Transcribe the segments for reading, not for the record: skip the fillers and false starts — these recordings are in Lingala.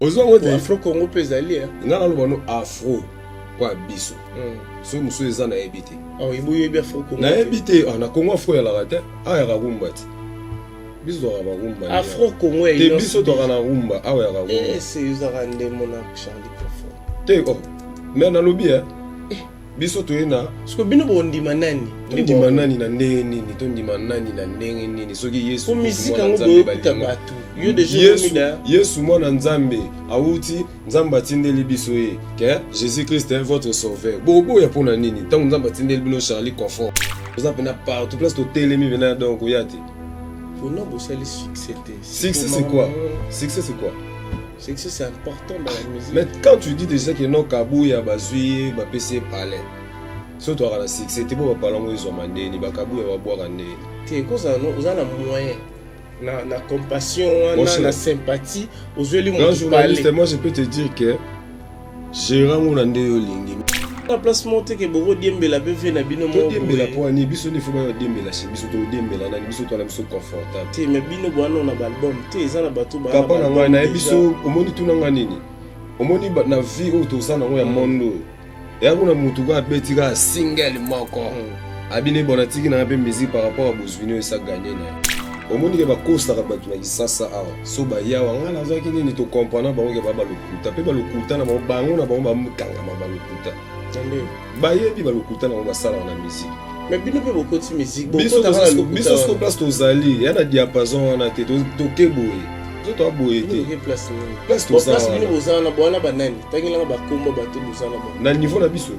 Afro Congo peut aller. Afro. Quoi, biso. So muso eza na ebité. Ah oui, boye bien Afro Congo. Na ebité, na Congo Afro ya la rate. Ah ya rumba. Biso do ba rumba. Afro Congo te biso do na rumba. Ah ya rumba. C'est Uzarande mon Charlie Confort. Te oh. Mais na lobi biso to ena. Parce que bino bondi manani. Ndi manani na ndenge nini, to ndi manani na ndenge nini. Soki Yesu. Musique ngo boye kutabatu. Yo déjà Yesu mwana Nzambe awuti Nzamba tindeli biso ye que Jésus-Christ est votre sauveur. Bobo ya pona nini tant Nzamba tindeli bino Charlie Confort. Vous avez na partout place to telemi vena donc yati. Pour nous bosser le succès. Succès c'est quoi? Succès c'est quoi? Succès c'est important dans la musique. Mais quand tu dis déjà que non kabouya bazui ba PC palais. Surtout à la succès te bo ba palango izo mandeni ba kabouya ba boire ndeni. Te ko ça non, on a moyen. Na compassion, na sympathie, aux yeux du monde. Journaliste, moi je peux te dire que Gérard Moulande Yolingi. La place montée que Bobo Diembela peut faire na bino mo. Diembela pour ani biso ne faut pas Diembela chez biso to Diembela na biso to la biso confortable. Te mais bino boano na album, te eza na bato ba. Papa na ngana biso omoni tuna nganini. Omoni ba na vie o to sana ngo ya mondo. Ya kuna mutu ga betika single moko. Abine bonatiki na pe musique par rapport à Bosvino et ça gagner na. Omoni ke bakosaka bato na kisasa awa so bayawa nga nazaki nini to comprendre bango ke balokuta pe balokuta na bango na bango bamukangama balokuta bayebi balokuta na bango basala na musique mais bino pe bokoti musique biso so place tozali ya na diapason wana te toke boye so to aboye te place tozala bino bozala na bwana banani tangilanga bakomba bato bozala na niveau na biso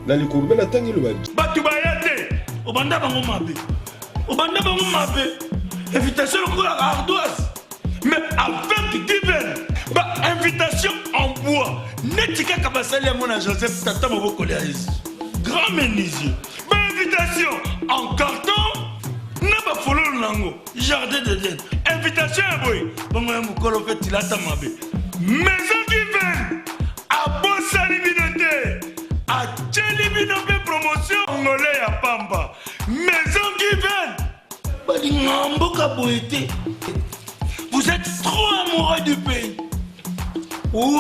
na likolo be na tangelo bato bayate obanda bango mabe invitation à ardoise, mais avec divers. Invitation en bois. Netika Kabasali à mon Joseph Tata Maboko grand menuisier. Invitation en carton. N'a pas follow lango. Jardin de laine. Invitation à boy. Bon, moi, mon colo fait il a ta mabé. Maison divers. À Bossali Binote. À Tcheli Binote promotion. Angolais à Pamba. Maison divers. Vous êtes trop amoureux du pays. Wow!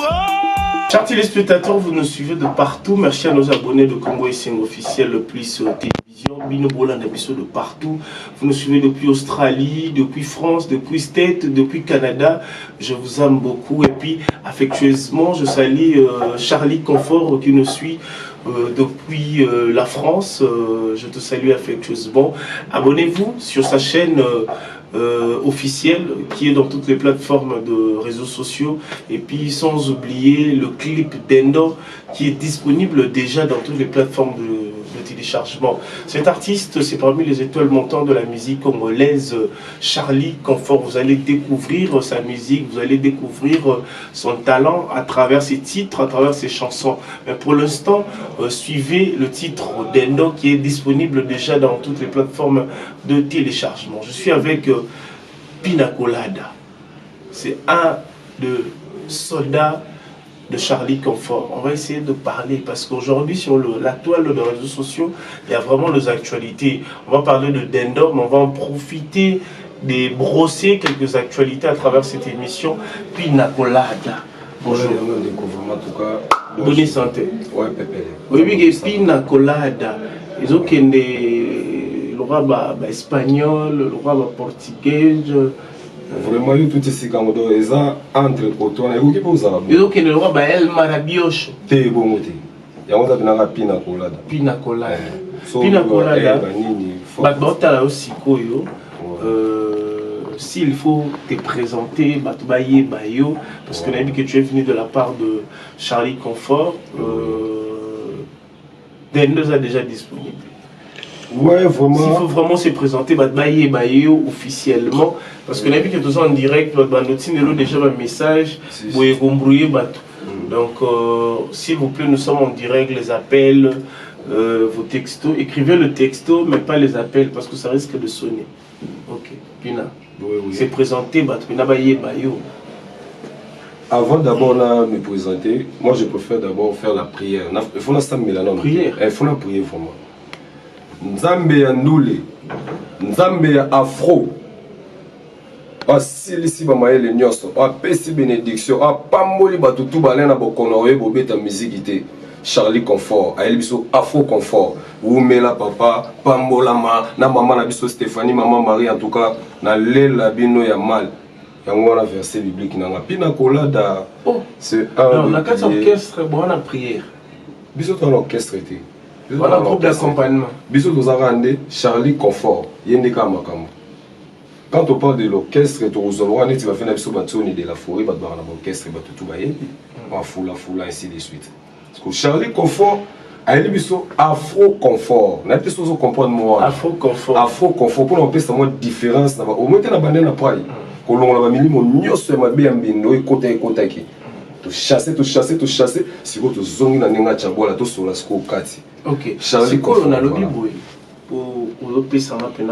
Chers téléspectateurs, vous nous suivez de partout. Merci à nos abonnés de Congo Essing officiel, le plus télévision. Bino Bola Nabiso de partout. Vous nous suivez depuis Australie, depuis France, depuis States, depuis Canada. Je vous aime beaucoup. Et puis, affectueusement, je salue Charlie Confort qui nous suit depuis la France. Je te salue affectueusement. Abonnez-vous sur sa chaîne officielle qui est dans toutes les plateformes de réseaux sociaux. Et puis sans oublier le clip d'Endo qui est disponible déjà dans toutes les plateformes de téléchargement. Cet artiste, c'est parmi les étoiles montantes de la musique congolaise, Charlie Confort. Vous allez découvrir sa musique, vous allez découvrir son talent à travers ses titres, à travers ses chansons. Mais pour l'instant, suivez le titre d'Endo qui est disponible déjà dans toutes les plateformes de téléchargement. Je suis avec Pina Colada. C'est un de soldats de Charlie Confort. On va essayer de parler parce qu'aujourd'hui sur la toile de réseaux sociaux, il y a vraiment les actualités. On va parler de Dendo, mais on va en profiter de brosser quelques actualités à travers cette émission. Pina Colada. Bonjour. Bonne santé. Ouais, Pépé. Oui, Pina Colada. Ils ont le roi espagnol, le roi portugais. Vraiment, tout ce qui est entre potos, et vous avez dit que le roi El Marabioche. T'es bon, il y a Pina Colada. Pina Colada. Pina Colada. Bah, aussi, s'il faut te présenter, parce que l'ami que tu es venu de la part de Charlie Confort, Dendo a déjà disponible. Ouais, vraiment. S'il faut vraiment se présenter, officiellement, parce que l'ami que tu es en direct, nous déjà un message, donc s'il vous plaît, nous sommes en direct, les appels, vos textos, écrivez le texto, mais pas les appels, parce que ça risque de sonner. Ok, Pina. Oui. Se présenter, Avant d'abord me présenter, moi je préfère d'abord faire la prière. Il faut la prière. Il faut la prière vraiment. Nzambe ya Ndule, Nzambe ya Afro, asilisi bamayele nyonso apesi bénédiction apamboli bato tu bale na bokono oye bobeta miziki te. Charlie Confort ayeli biso Afro Confort umela papa pambolama na mama na biso Stéphanie maman Marie en tout cas na lela bino ya mal yango na verset biblique nanga pina kolada. C'est un la carte orchestre bonne prière biso to l'orchestre te voilà groupe d'accompagnement biso to zarande Charlie Confort yendeka makambo. Quand on parle de l'orchestre, tu vas faire la de la forêt, tu vas faire l'orchestre, tu vas faire la foule, ainsi de suite. Parce que Charlie Confort, il y a Afro Confort. On a des choses à comprendre. Afro Confort. Afro Confort, pour nous faire une différence. Au moins, tu as une différence. Quand on a mis le sur ma BMB, côté côté qui. Tu chasses, si tu zongi na ninga chabola, tu sur la sco kati. Ok. Charlie Confort. On a le biboui pour le pays ça va peine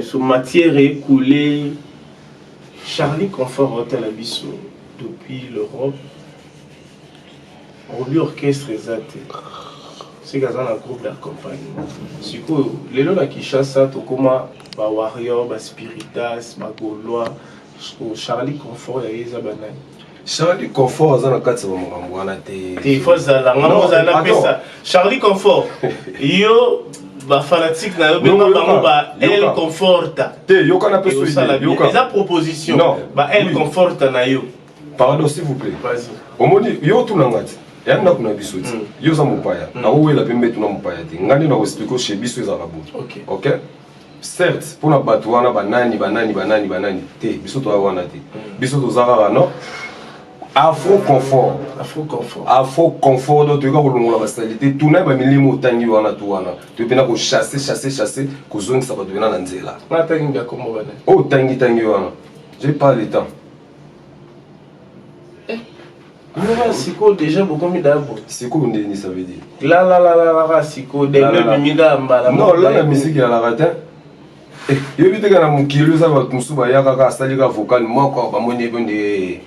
sur matière écoulée. Charlie Confort hôtel à Bissau depuis l'Europe. On lui orchestre exact. C'est dans un groupe d'accompagnement. C'est quoi les gens qui chassent ça, comme ba warrior, ba spiritas, ba gaulois. Charlie Confort il y a des bananes. Charlie Confort dans la carte ça va m'envoyer te. Il faut ça là, on a appelé ça. Charlie Confort. Yo ba fanatique na yo benga bango ba elle conforta. Te yo kana pe so idée. Yo ka. Eza proposition. Ba elle conforta na yo. Pardon s'il vous plaît. Vas-y. Omoni yo tunangati. Yanda kuna biso ti. Yo za mopaya. Na wela pembe tuna mopaya ti. Ngani na expliquer chez biso za rabu. OK. OK. Certes, pour na bato wana banani te biso to wana te. Biso to zara non. Afro Confort. Afro Confort donc tu vas kolongola ba stabilité tout na ba milimo tangi wana tu wana. Tu pena ko chasser ko zongi ça va devenir na nzela. Na tangi ga komo bana. Oh tangi wana. J'ai pas le temps. Siko déjà beaucoup mis d'abord. Siko ndeni ça veut dire. La siko de le miga mbala. Non, là la musique ya la ratin. Yo biteka na mukilo za ba musuba ya kaka asali ka vocal moko ba moni bonde.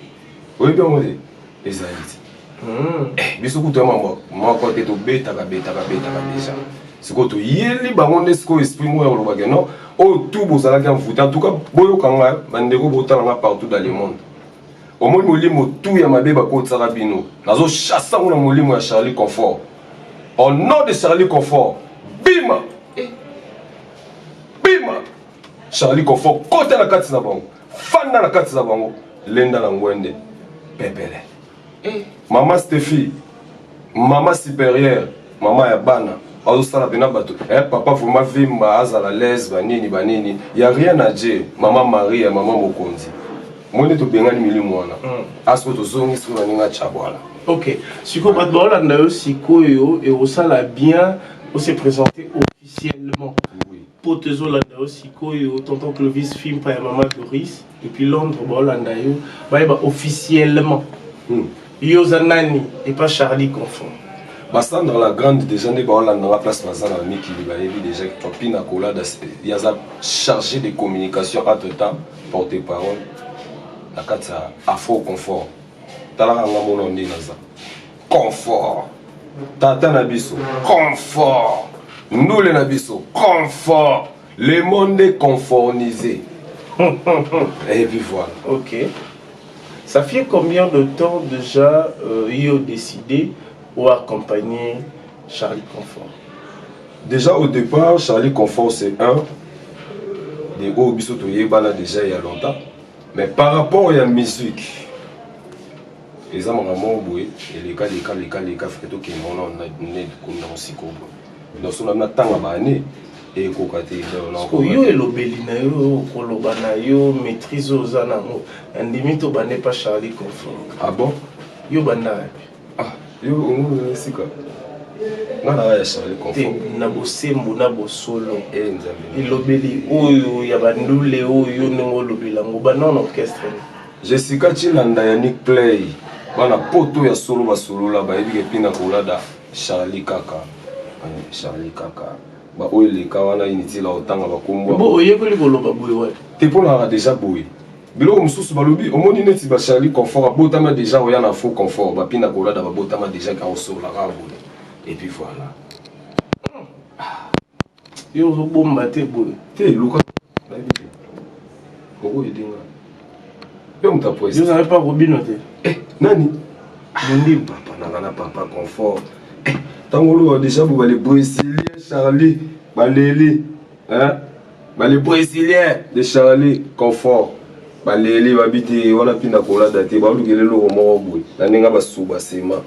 Oui bien moi ezaliti. Biso kuto moko te to beta déjà. Siko to yeli bango nesiko esprit mo ya lobaka non. O tout bozala ka mvuta en tout cas boyo kanga bandeko botala partout dans le monde. Au moins molimo tout ya mabeba ko tsara bino. Nazo chassa ngona molimo ya Charlie Confort. Au nom de Charlie Confort. Bima. Charlie Confort côté la kati na bango. Fanda la kati na bango. Lenda na ngwende. Pepele. Maman Stéphie. Maman supérieure. Maman ya bana. Azo sala bena bato. Papa vraiment vimba azala l'aise banini. Y a rien à dire. Maman Marie et maman Mokonzi. Moi to bengani milimo wana. Asko to zongi siko ninga chabwala. OK. Siko batbola na yo siko yo et osala bien, on s'est présenté officiellement. Oui. Pour te zola na yo siko yo tonton Clovis film pa maman Doris depuis Londres bolanda yo ba officiellement. Yo zanani et pas Charlie Confort. Bastant dans la grande déjà ne ba na la place bazana miki libayebi déjà que pina kolada il y a chargé de communication entre temps porte-parole. La carte Afro Confort. Talaka ngamono ndi naza. Confort. Tata nabiso. Confort. Noule nabiso. Confort. Le monde est conformisé. Et puis voilà. OK. Ça fait combien de temps déjà ils ont décidé ou accompagner Charlie Confort? Déjà au départ, Charlie Confort c'est un des hauts bisoto yebana déjà il y a longtemps. Mais par rapport à la musique, les gens ont boué et les cas fait que on a né comme dans aussi comme dans son on a tant à baner et kokate dans yo elobeli na yo koloba na yo maîtrise aux anamo ndimi to bané pas Charlie Confort. Ah bon? Yo banda ah yo on sika na Charlie Confort na bosembo na bosolo elobeli oyo ya bandule oyo nengo lobela ngoba non orchestre. Jessica Chilanda ya Nick Play bana poto ya solo basolo la ba ebi pina kolada Charlie Kaka ba oyo le kawana initi la otanga ba kombo bo oyekoli koloba boye wa te pona déjà boye biloko mususu balobi omoni neti ba Charlie Confort botama déjà oya na Afro Confort ba pina kolada ba botama déjà ka osolo la boye. Et puis voilà. Yo bomba te boy. Te luka. Oko edinga. Pe muta poeste. Vous n'avez pas Robin Nani? Mondi. Papa nanga papa confort. Tangolo déjà vous les Brésilien Charlie, Baleli, hein? Les Brésiliens de Charlie confort. Baleli babité wana pinda kola daté ba lukele lo mo boy. Na ninga basuba sema.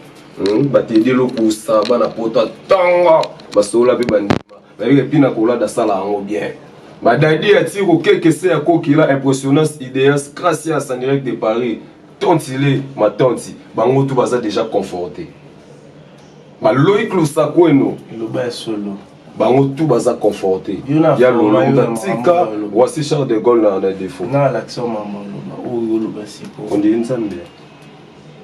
Batedi lo kusa bana poto tanga. Basola pe bandima. Ba yeke pinda kola da sala ngo bien. Badadi atiko quelque c'est à kokila impressionnance idéas gracias en direct de Paris. Tontile ma tonti. Bango tout baza déjà conforté. Ba Loïc Lusakweno. Le bas solo. Bango tout baza conforté. Il y a le Tika, voici Charles de Gaulle dans les défauts. Non, l'action maman, le bas on dit une samedi.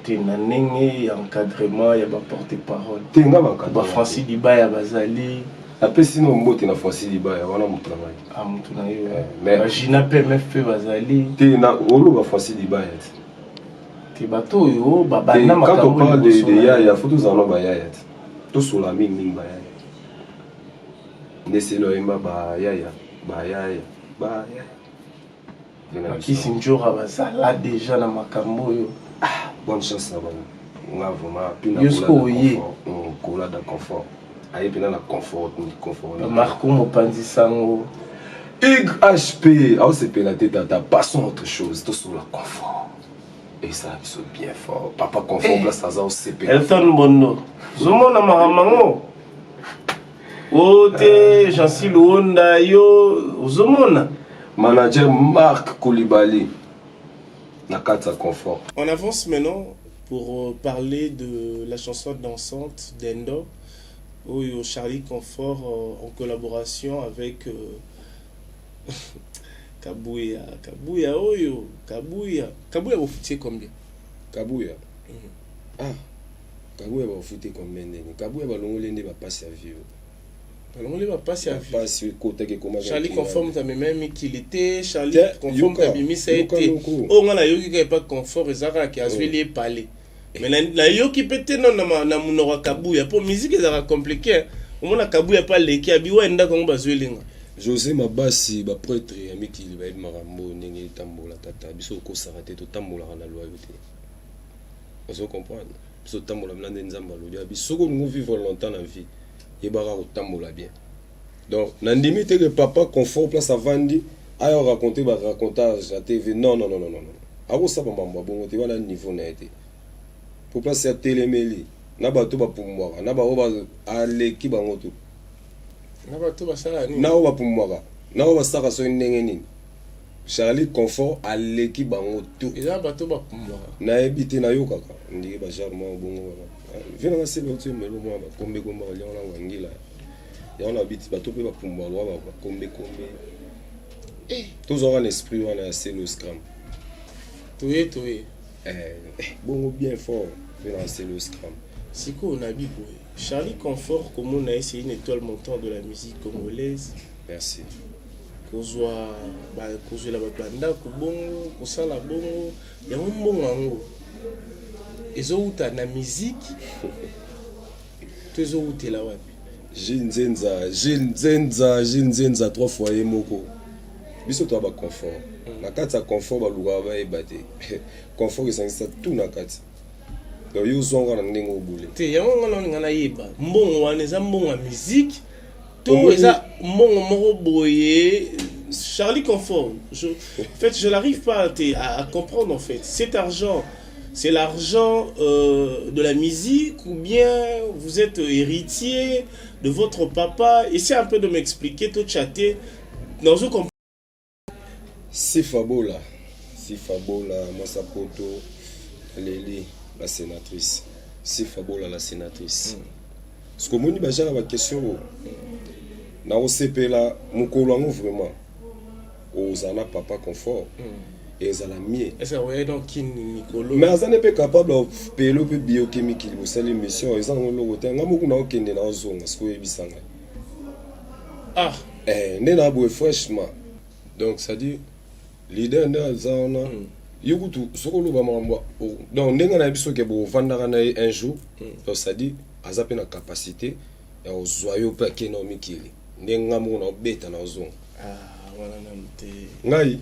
Tu n'as pas encadrement, il y a pas porte-parole. Tu n'as pas encadrement. Francis Diba, il y a Bazali. Après, sinon, on na Francis Diba, il y a un travail. Ah, mon travail. Mais Gina PMF Bazali. Tu n'as pas Francis Diba. Tu bateau, yo, quand on parle de Yaya, il faut tous en avoir Yaya. Tous sur la mine, Yaya. Neselo Emba Yaya. Qui s'injure Bazala déjà dans ma cambo. Bonne chance à vous. On a vraiment un cola de confort. Aïe, bien la confort. Marco Mopanzi Sango. YHP, c'est la tête à ta passion autre chose. Tout sur le confort. Et ça, c'est bien fort. Papa confort, place à ça au CP. Elton Bono. Zomo na maramango. Ote, Jansi Luonda yo. Zomona. Manager Marc Koulibaly. Nakata confort. On avance maintenant pour parler de la chanson dansante d'Endo. Où Charlie Confort en collaboration avec Kabouya. Kabouya, vous foutez combien? Kabouya. Ah, Kabouya va foutre combien? Kabouya va l'ongolé va passer à vivre. L'ongolé va passer à vivre. Charlie Conforme t'as même qu'il était. Charlie Conforme t'as mis ça a été. Oh, on a eu qui n'est pas confort et Zara qui a joué parler. Mais la yo qui peut être na munora Kabouya pour musique ça compliqué. Au moins Kabouya pas les qui abi wa nda ko ba jouer linga. José Mabasi ba prêtre ami qui va être marambo ningi tambola tata biso ko sarate to tambola na loyauté. Vous comprenez? Biso tambola mlande nzamba lo biso ko nous vivre longtemps dans vie. Et bara ko tambola bien. Donc nandimi te que papa confort place à vandi a raconter ba racontage à TV non. Abo ça ba mambo bongo te wana niveau na été. Pour placer à téléméli na bato ba pumwaka na ba oba aleki bango to. Na bato basala ni na oba pumwaka na oba saka so ndenge nini Charlie Confort aleki bango to eza bato ba pumwaka na ebité na yo kaka ndike ba charmant bongo baba vina na selo to melo mo ba kombe komba ya na wangila ya na biti bato pe ba pumwaka ba kombe tous auront l'esprit wana selo scrum toye bongo bien fort vina selo scrum. Siko Nabi Charlie Confort, comme on a essayé une étoile montante de la musique congolaise. Merci. Kozwa la banda, Kobongo, Kosala Bongo, il y a un bon ango. Et zo uta na musique, tu zo uta la wapi. Jinzenza 3 fois moko. Biso to ba confort. Na kati ya confort ba luga ba ebate. Confort esangisa tout na kati. Donc yo zonga na ndenge obule. Te yango ngana na yeba. Mbongo wana eza mbongo musique. To eza mbongo moko boye. Charlie Confort. En fait, je n'arrive pas à comprendre en fait. Cet argent, c'est l'argent de la musique ou bien vous êtes héritier de votre papa? Essayez un peu de m'expliquer, tout chatter. Dans ce comprendre. Sifabola, Massapoto, Leli, la sénatrice. Sifabola, la sénatrice. Ce que je dis, j'ai une question. Dans le CP, là, je vraiment. Ozana papa confort. Et ça la mieux. Est-ce que vous voyez donc qui Nicolo? Mais ça n'est pas capable de payer le biochimique. Vous savez l'émission. Ils ont le côté. On a beaucoup de dans zone. Ce que vous ah. Né na boue fraîchement. Donc ça dit leader na zana. Yokutu sokolo ba mamba. Donc ndenga na biso ke bo vandaka na un jour. Donc ça dit azape na capacité ya ozoyo pa keno mikili. Ndenga mo na beta na zone. Ah voilà namte. Ngai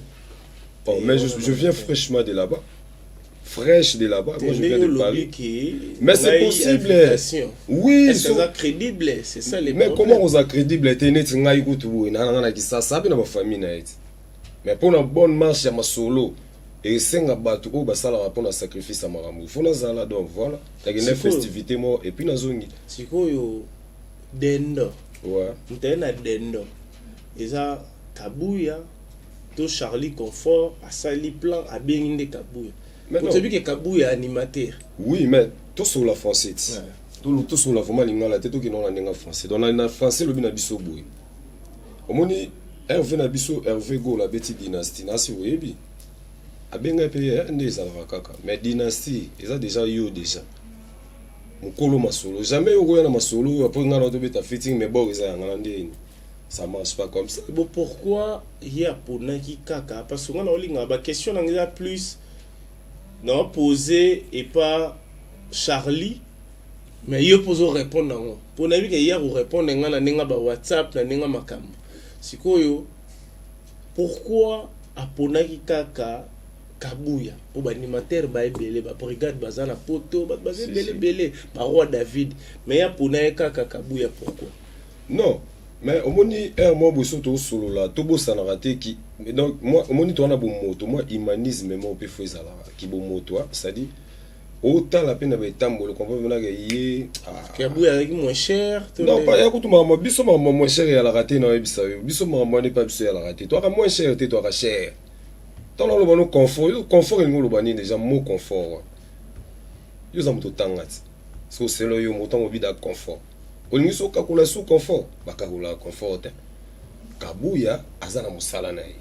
Oh, mais je viens fraîchement de là-bas. Fraîche de là-bas. Moi, je viens de Paris. Mais c'est possible. Oui. Est-ce que c'est crédible? C'est ça les problèmes. Mais comment on a crédible? Tu es né mais pour une bonne marche, il y a ma solo. Et c'est un bateau où ça la rapport à sacrifice à Maramou. Il faut que ça donc voilà. Il y a une festivité moi et puis na zongi. C'est quoi yo dendo? Ouais. M't'es na dendo. Et ça Kabuya, to Charlie Confort a sali plan a bien inde Kabuya. Mais tu sais que Kabuya animateur. Oui, mais tout sur la française. Tout sur la vraiment la tête qui non la langue français. Dans la français le bina biso boy. Au moni Hervé na biso Hervé go la beti dynastie nasi webi. Abenga pe ndeza la kaka. Mais dynastie, ils a déjà eu déjà. Mukolo masolo. Jamais yo na masolo après ngana to beta fitting mais bon ils a ngana ça marche pas comme ça. Bon pourquoi il y a ponaki kaka parce que on a olinga ba question ngeza plus non posé et pas Charlie mais yo poso répondre non. Pour na bi que hier ou répondre ngana ninga ba WhatsApp na ninga makambo. Sikoyo pourquoi aponaki kaka Kabuya pour ba animateur ba ebele ba brigade bazana poto ba belé ba roi David mais ya ponaki kaka Kabuya pourquoi? Non, mais au moni moi bosso to solo là to bossa na raté qui donc moi au moni to na bo moto moi humanisme moi pe faut ça là qui bo moto ça dit autant la peine ba tambolo qu'on peut venir yé Kabuya avec moins cher non pas ya kutu mama biso mama moins cher ya la raté na ebisa biso mama n'est pas biso ya la raté toi moins cher te toi cher tant le bon confort il nous le déjà mot confort yo za moto tangati so c'est le yo moto mo bida confort olingi so kakula sous confort bakakula confort te Kabuya azana musala na ye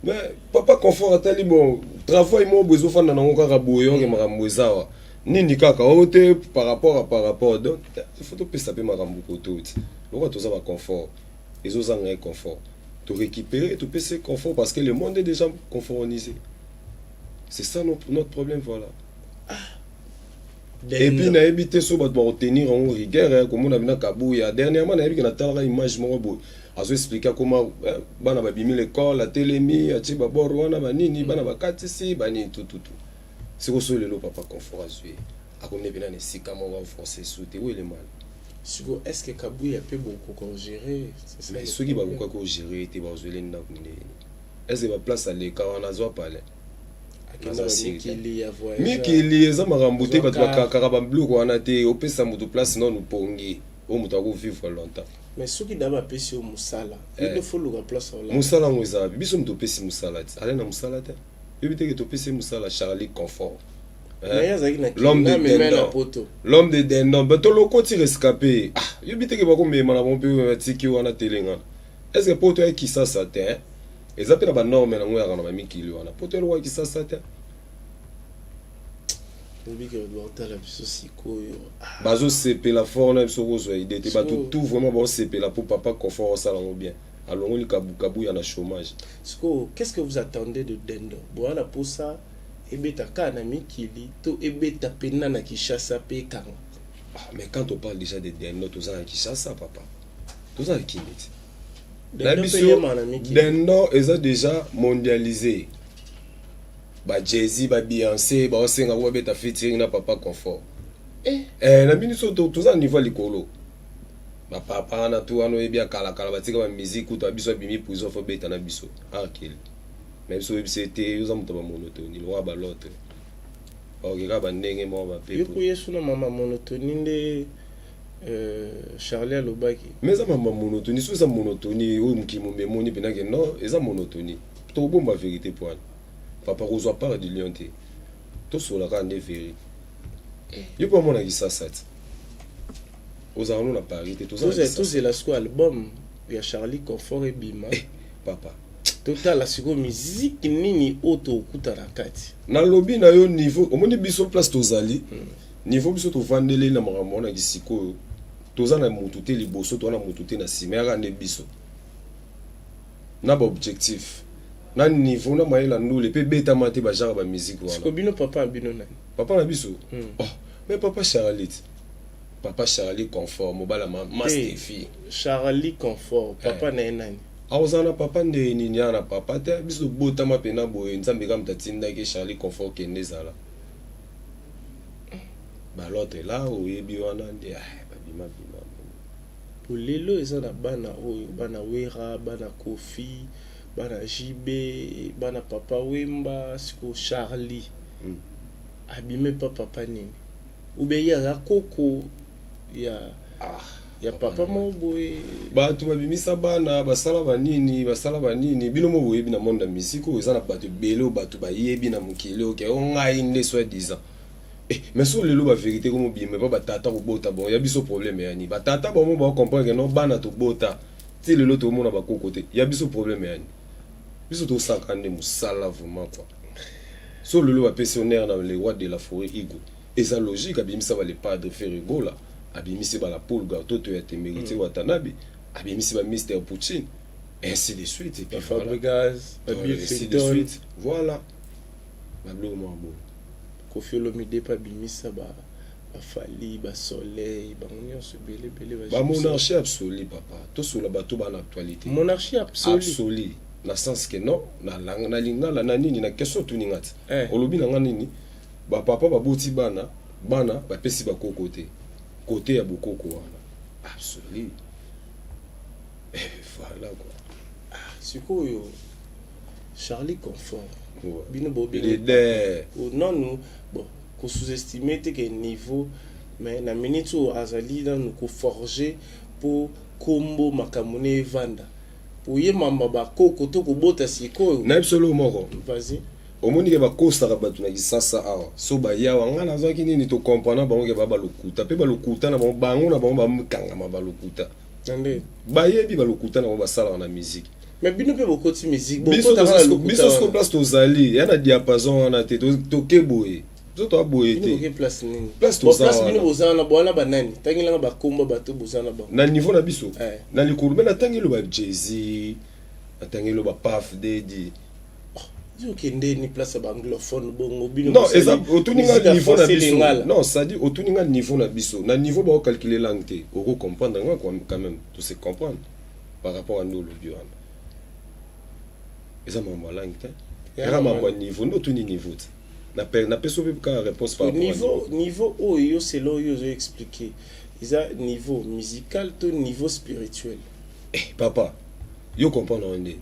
mais papa confort atali bon travail mo besoin fanda na ngoka kabuyo ke makambo ezawa nini kaka ote par rapport donc il faut to pesa pe makambo kototi loko to za ba confort ezozanga e confort to récupérer to pesa confort parce que le monde est déjà conformisé. C'est ça notre problème voilà. Et puis na éviter so ba retenir en rigueur comme on a bien Kabuya dernièrement na éviter na tala image mo bo azo expliquer comment bana ba bimi l'école la télémie ati ba borwana ba nini bana ba katisi ba ni tout c'est ko so le papa confort azui akomne bina ne sika mo ba français souté où est le mal est-ce que Kabuya peut beaucoup gérer c'est ça ceux qui ba ko gérer te ba ozele na kunde est-ce que ba place à l'écart on a zo parler Mikili eza makambo te bato bakaka bambluku wana te opesa moto place non pongi o moto ako vivre longtemps mais soki daba pesi o musala il faut luka place ola musala ngo eza biso moto pesi musala te ale na musala te yebite ke to pesi musala Charlie Confort l'homme de Dendon bato loko ti rescapé yebite ke bako mema na bompe tiki wana telenga est-ce que poto ya kisasa te eza pe na ba norme na ngo ya kana ba mikili wana poto lo wa kisasa te bazo CP la forme biso ko zo idée te bato tout vraiment ba CP la pour papa confort ça lango bien alors on li Kabuya na chômage qu'est-ce que vous attendez de Dendon voilà pour ça ebeta kana mikili to ebeta pena na Kinshasa pe kanga mais quand on parle déjà de Dendon to za na Kinshasa papa to za ki niti Dendon est déjà mondialisé. Ba Jay-Z, ba Beyoncé, ba osenga ko beta featuring na papa confort. Na biniso to za niveau likolo. Ba papa na to ano ebia kala batika ba musique ou to biso bimi prison fo beta na biso. Akil. Même so c'était yo za muto ba monotone lo ba l'autre. Ok ka ba ndenge mo ba pepo. Yo ko yesu na mama monotone nde Charlie Alobaki mais ça maman monotonie sous sa monotonie ou qui me moni pena que non et ça monotonie to bon ma vérité pour papa reçoit pas de lionté to sur la rande vérité yo pas mon aki ça aux arnos na Paris tout ça tous c'est la squad album ya Charlie Confort et Bima papa total la siko musique nini auto kuta na kati na lobby na yo niveau au moni biso place tozali niveau biso to vandele na makambo na kisiko toza na mutu te liboso to na mutu te na sima ya ne biso na ba objectif na niveau na mayela ndule pe beta mate ba jara ba musique wana siko bino papa bino nani papa na biso mais papa Charlie Confort mobala master fille Charlie Confort papa na nani aozana papa nde nini ana papa te biso botama pena boye nzambe kam tatindaki Charlie Confort kende zala ba l'autre là oyebi wana nde babima bima polelo eza na bana oyo bana Wera bana Kofi bana JB bana papa Wemba siko Charlie abime pa papa nini ube ya koko ya papa moboye bato babimisa bana basala banini bino mo boyebi na monde ya misiko eza na bato belo bato bayebi na mokili oke ongai nde soi disant mais so lelo ba vérité comme bima ba batata ko bota bon ya biso problème yani batata ba mo ba comprendre que non bana to bota ti lelo to mona ba kokote ya biso problème yani biso to sakande musala vraiment quoi so lelo ba pensionnaire na les rois de la forêt igo eza logique abimisa ba les padres Ferrigo là abimisi ba la Paul Gauto ya Temerité Watanabe abimisi ba Mr Poutine ainsi de suite et puis Fabregas ainsi de suite voilà bablo mo bon Kofi Olomide pa bimisa ba Fali ba Soleil ba nyonso belé ba monarchie absolue papa to solo bato ba na actualité monarchie absolue na sens que non na lingala na nini na question tuningati olobi na nini ba papa ba boti bana ba pesi ba kokote côté ya bokoko wana absolu voilà quoi sikoyo Charlie Confort bino bobi non nous bon ko sous-estimer te que niveau mais na minute où azali dans ko forger pour kombo makamone vanda pour ye mamba ba koko to ko bota sikoyo na absolu moko vas-y omoni ke bakosaka bato na kisasa awa so bayawa nga nazwaki nini to comprendre bango ke balokuta mpe balokuta na bango na bango bamikangama balokuta bayebi balokuta na bango basalaka na musique mais bino mpe bokoti musique biso siko place tozali ya na diapason wana te toke boye so toa boye te place bino bozala na bwana banani tangilanga bakomba bato bozala na bango na niveau na biso na likolo mpe natangelo ba Jay-Z natangelo ba Puff Daddy ni place anglophone bongo bino non eza otuninga niveau na biso non ça dit otuninga niveau na biso na niveau ba calculer langue te oko comprendre nga quand même tout se comprendre par rapport à nous le bio eza mambo langue te era mambo niveau ndo tuni niveau na peso pe ka réponse par niveau oyo c'est là yo j'ai expliqué eza niveau musical to niveau spirituel papa yo comprendre ndé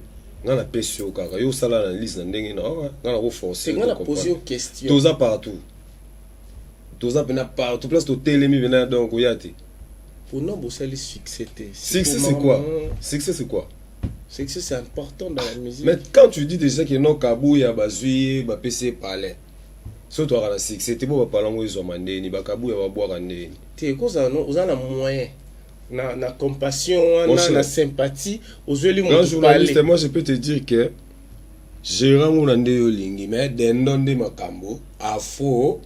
nga na pesio kaka yo sala na liste na ndenge na nga na ko forcer nga na poser question toza partout pena partout place to telemi bena donc oyate pour non bosali succès te succès c'est quoi succès c'est important dans la musique mais quand tu dis déjà que non kabuya bazui ba PC parler surtout à la succès te bo ba palango izo mandeni ba kabuya ba boire ndeni te ko za no za na moyen na compassion na sympathie ozeli mo journaliste moi je peux te dire que gérant mon nde yo lingi mais dendonde makambo afo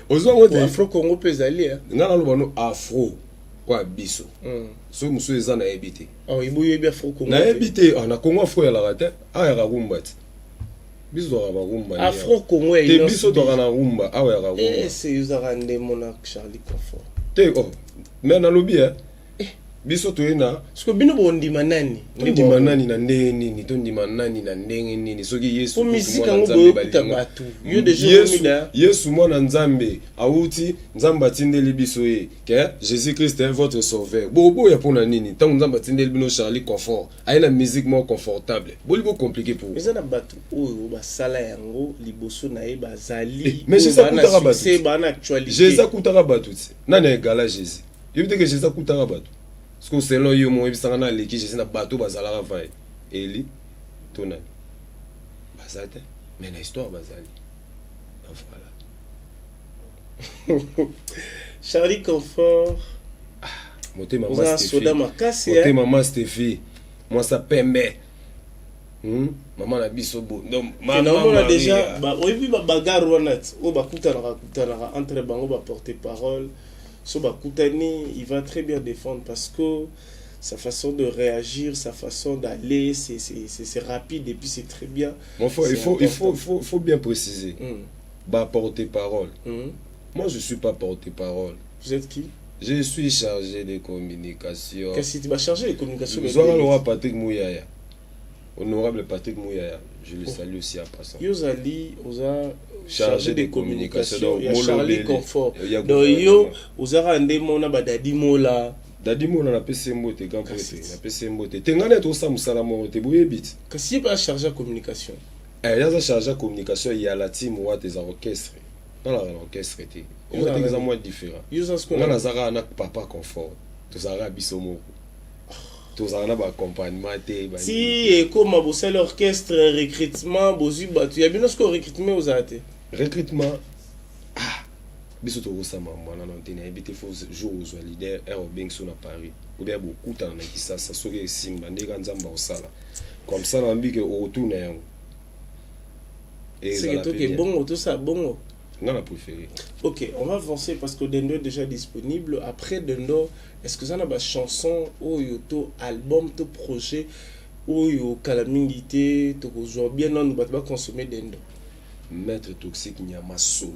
ozo wote afro Congo pezali ngana lo bano afro kwa biso so muso eza na ebité ibuye bi afro Congo na ebité na Congo afro ya la rate ya rumba biso ya rumba afro Congo te biso to na rumba ya rumba c'est usara nde mona Charlie Confort te mais na lobby biso to ena parce que bino bondima nani na ndenge nini to ndima nani na ndenge nini soki Yesu mwana nzambe balingatu yo déjà Yesu mwana nzambe auti nzambe atindeli biso ye que Jésus Christ est votre sauveur bobo ya pona nini tant nzambe atindeli bino Charlie Confort aina musique more confortable boli bo compliqué pour mais na batu oyo basala yango liboso na ye bazali mais Jésus kutaka batu c'est bana actualité Jésus kutaka batu nani egala Jésus yebite que Jésus kutaka batu parce que selon yo mo ebisanga na leki Jésus na bato bazala va Eli tona bazate mais na histoire bazali voilà Charlie Confort motema mama Stéphie moi ça pembe maman na biso bo donc maman déjà ba oyebi ba bagarre wana o ba kutana entre bango ba porter parole Soba Koutani, il va très bien défendre parce que sa façon de réagir, sa façon d'aller, c'est rapide et puis c'est très bien. Bon, il faut bien préciser. Bah, porter-parole. Moi, je ne suis pas porter-parole. Vous êtes qui? Je suis chargé de communication. Qu'est-ce que tu vas charger les communications? Honorable Patrick Mouyaya. Honorable Patrick Mouyaya. Je le salue aussi à passant. Yozali, oza chargé de communication. Il y a Charlie Confort. Donc, yo, oza rendez-moi na badadi mola. Dadi mola na pese mbote quand pour na pese mbote. Tengana to sa musala mo te boye bit. Qu'est-ce qui va charger la communication? Il y a ça chargé la communication, il y a la team ou des orchestres. Dans l'orchestre était. On va dire moins différent. On a zara na papa confort. To zara bisomo. To zara ba accompagnement te ba. Si et comme bossel l'orchestre recrutement bozu batu. Il y a bien ce que recrutement aux ate. Recrutement biso to osama mwana na ntene ebite fo jour aux leader air bingso na Paris. Ou bien beaucoup dans na kisasa soki simba ndeka nzamba osala. Comme ça na mbike au retour na yango. Et c'est que tout est bon, tout ça bon. Non, la préférée. Ok, on va avancer parce que Dendo est déjà disponible. Après Dendo, est-ce que ça a une chanson ou un album, un projet ou un calamité, bien non, on va consommer Dendo. Maître Toxique Nyama Solo.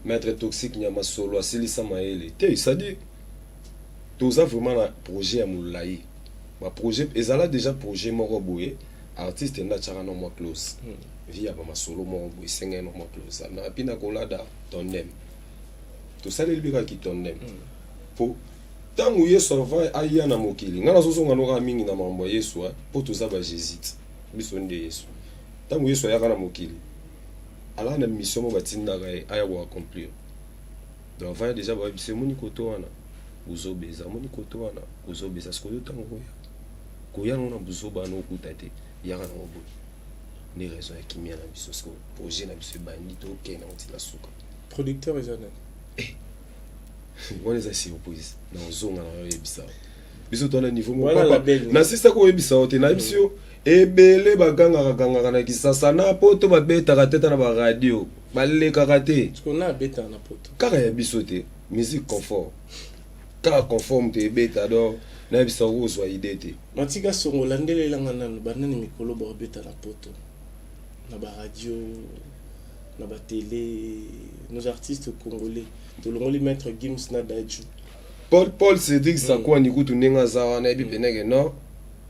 Maître Toxique Nyama Solo, Asili Samaele. Ça dit, tout ça vraiment un projet à Moulaï. Ma projet, et ça là déjà projet Moroboué, artiste et naturel non close. Via ma solo mon boy senga no mo close na pina kolada ton aime to sale libika ki ton aime po tangu yesu va aya na mokili ngana zozo ngano ka mingi na mambo yesu po to za ba jésus biso nde yesu tangu yesu aya kana mokili ala na mission mo batinda ga aya ko accomplir donc va déjà ba biso moni koto wana uzobeza moni koto wana uzobeza sko yo tangu ko ya no na buzoba no kutate ya kana mo boy ni raison qui m'a na biso ce projet na biso bandi to ke na ntila suka producteur ezana on les a surprise na zonga na yebisa biso to na niveau mo papa na sisa ko yebisa ote na biso ebele baganga na kisasa na poto babeta teta na ba radio baleka kate parce qu'on a beta na poto kaka ya biso te musique confort kaka conforme te beta do na biso ko zo idée te matika songo landele langa nanu banani mikolo ba beta na poto na ba radio na ba télé nos artistes congolais to longoli maître Gims na Daju Paul Cédric Sakwani kutu nenga za na bi benege no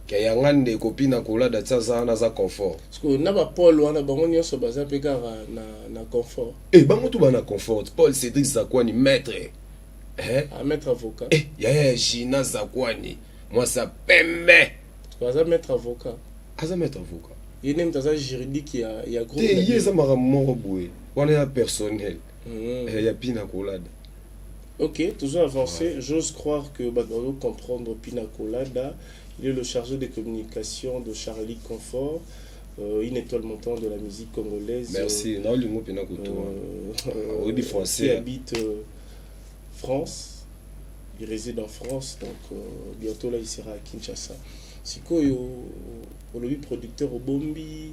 ke yangande kopina kola da tsa na za confort parce que na ba Paul wana bango nyonso baza pe kaka na confort bango tu bana confort Paul Cédric Sakwani maître à maître avocat ya Gina Sakwani moi ça pembe baza maître avocat il y a un juridique, il y a gros. Il y a un moroboué. On est un personnel. Il y a pina colada. Ok, toujours avancé. J'ose croire que Badalo comprendre pina colada. Il est le chargé de communication de Charlie Confort, une étoile montante de la musique congolaise. Merci. Qui habite France. Il réside en France, donc bientôt là il sera à Kinshasa. Sikoyo olobi producteur obombi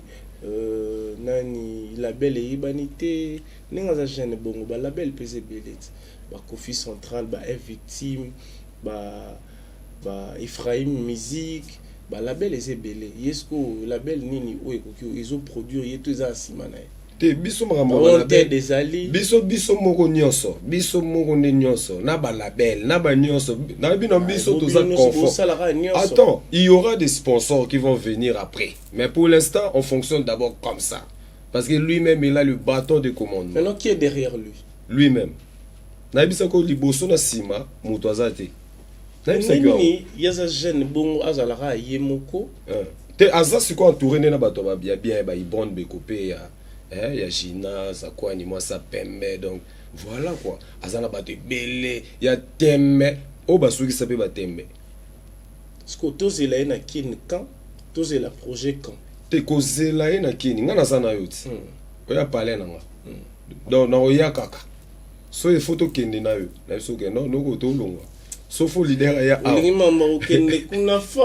nani label et ibanité nenga za jeune bongo ba label pese belet ba Kofi Central ba Victime ba Ephraim Musique ba label et belé yesko label nini o ekoki ils ont produit yeto za simana te biso makambo des ali biso moko nyonso biso moko ne nyonso na ba label na ba nyonso na bino biso to za confort. Attends, il y aura des sponsors qui vont venir après, mais pour l'instant on fonctionne d'abord comme ça parce que lui-même il a le bâton de commandement. Maintenant qui est derrière lui? Lui-même na bisa ko liboso na sima muto azate na bisa ko yaza jeune bongo azalaka yemoko te azasi ko entouré na bato ba bien ba ibon bekopé ya il y a Gina, Zakwani, moi ça pembe, donc voilà quoi. Azana bate belé, il y a tembe, oh basu qui s'appelle batembe. Ce que tous les na kin quand, tous les projet quand. Te cause la na kin, ngana sana yoti. Oya parler nanga. Donc na oya kaka. So les photos kende na yo, na so ke no no ko to longa. So fo leader ya a. Oli mama okende kuna fa,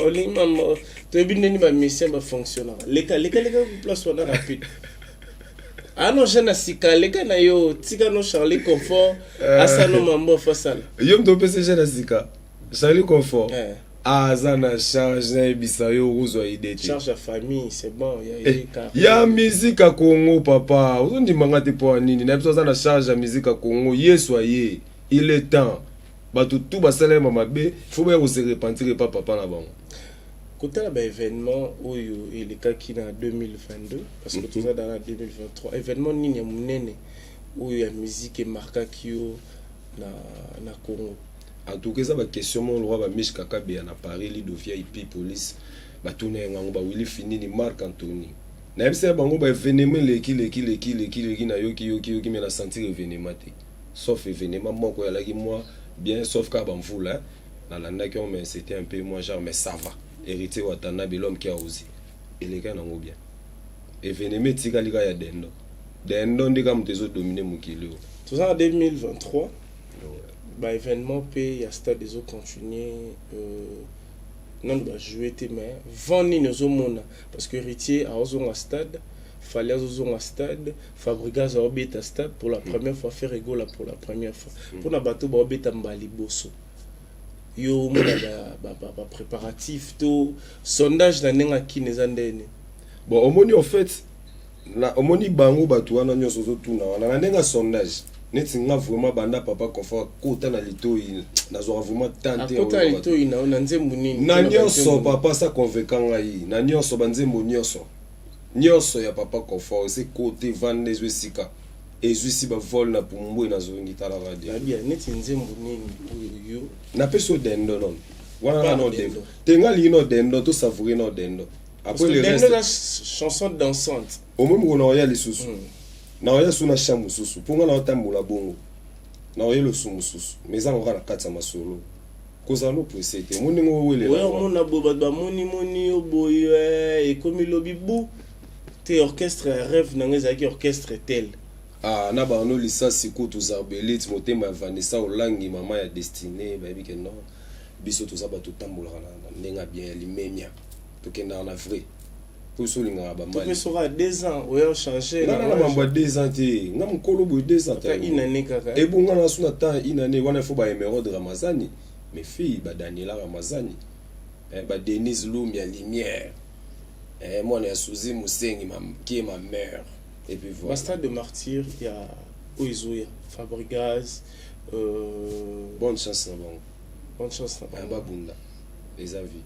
oli mama. To bindeni ba mission ba fonctionner. Leka place wana rapide. Ah non, je n'ai pas les gars, yo, tika no Charlie Confort, asano mambo fasal. Yo mto pese je na Charlie Confort. Ah, zana charge na bisa yo uzo idée. Charge à famille, c'est bon, ya musique à Congo papa. Ozo ndi manga te po nini. Na biso zana charge à musique à Congo. Yeso ye. Il est temps. bato tout basala mabe faut bien se repentir pas papa na bango côté là événement oyo il est qui na 2022 parce que tout ça dans la 2023 événement nini ya munene oyo ya musique marqué kio na Congo. En tout cas ça va question mon roi ba Mich Kakabe na Paris li do VIP police ba tourner ngango ba Willy fini ni Marc Anthony na yebisa bango ba événement leki na yoki mais na sentir événement te sauf événement moko ya laki moi bien sauf ka ba mvula na landa ki mais c'était un peu moins genre mais ça va hérité watana l'homme qui a osé et les gars n'ont bien événement tika lika ya dendo ndika mtezo dominer mukili tout ça en 2023 bah événement p ya stade des eaux continuer non bah jouer mais vendre nos mona parce que héritier a ozonga stade fallait ozonga stade Fabregas a obéta stade pour la première fois faire égola pour la première fois pour na bateau ba obéta mbali bosso yo mona ba préparatif to sondage na nenga kineza ndene bon omoni en fait na omoni bango bato wana nyonso zo tuna wana na nenga sondage neti nga vraiment banda papa confort kota na litoi na zo vraiment tante kota litoi na nzembo nini na nyonso papa sa convaincant ngai na nyonso banzembo nyonso ya papa confort c'est côté vande zwesika ezwisi ba vol na pumbu na zo ngitala radio bien neti nzembo nini yo na peso dendo non wana no dendo tenga lino dendo to savourer no dendo après le reste la chanson dansante au même on a les sous na oya suna shamu susu ponga na otambola bongo na oya lo sumu susu mais ça on va la katsa masolo koza no presete moni ngo wele ouais on a boba ba moni oboye et comme lobi bu te orchestre rêve na ngeza ki orchestre tel ah na ba no licence ko to zarbelit motema Vanessa Olangi mama ya Destinée ba bi ke non biso to za ba to tambola na nenga bien limemia to kenda na vrai pour solinga ba mali to sera 2 ans ouais changer na mamba 2 ans te nga mkolo bo 2 ans ta inane kaka e bunga na suna ta inane wana fo ba Emerald Ramazani mes filles ba Daniela Ramazani ba Denise Lumia Lumière moi na Suzy Musengi qui est ma mère et puis voilà basta de martyr il y a Oizoya Fabregas bonne chance na bon bonne chance na ba bunda les avis